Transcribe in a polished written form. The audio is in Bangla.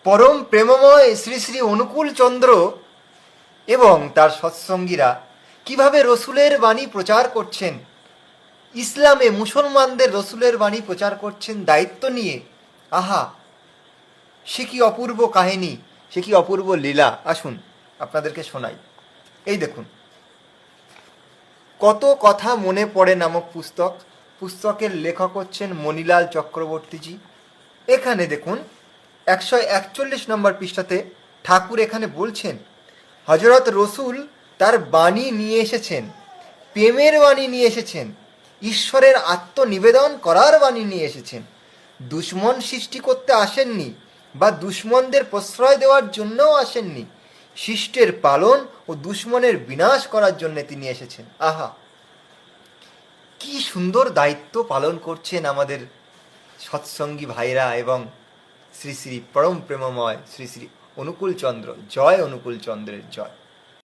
পরম প্রেমময় শ্রী শ্রী অনুকূল চন্দ্র এবং তার সৎসঙ্গীরা কিভাবে রসুলের বাণী প্রচার করছেন, ইসলামে মুসলমানদের রসুলের বাণী প্রচার করছেন দায়িত্ব নিয়ে। আহা, সে কি অপূর্ব কাহিনী, সে কি অপূর্ব লীলা। আসুন আপনাদেরকে শোনাই। এই দেখুন, কত কথা মনে পড়ে নামক পুস্তক। পুস্তকের লেখক হচ্ছেন মণিলাল চক্রবর্তীজি। এখানে দেখুন 141 নম্বর পৃষ্ঠাতে ঠাকুর এখানে বলছেন, হজরত রসুল তার বাণী নিয়ে এসেছেন, প্রেমের বাণী নিয়ে এসেছেন, ঈশ্বরের আত্মনিবেদন করার বাণী নিয়ে এসেছেন। দুশ্মন সৃষ্টি করতে আসেননি বা দুশ্মনদের প্রশ্রয় দেওয়ার জন্যও আসেননি, শিষ্টের পালন ও দুশ্মনের বিনাশ করার জন্য তিনি এসেছেন। আহা, কি সুন্দর দায়িত্ব পালন করছেন আমাদের সৎসঙ্গী ভাইরা এবং শ্রী শ্রী পরম প্রেমময় শ্রী শ্রী অনুকূল চন্দ্র। জয় অনুকূল চন্দ্রের জয়।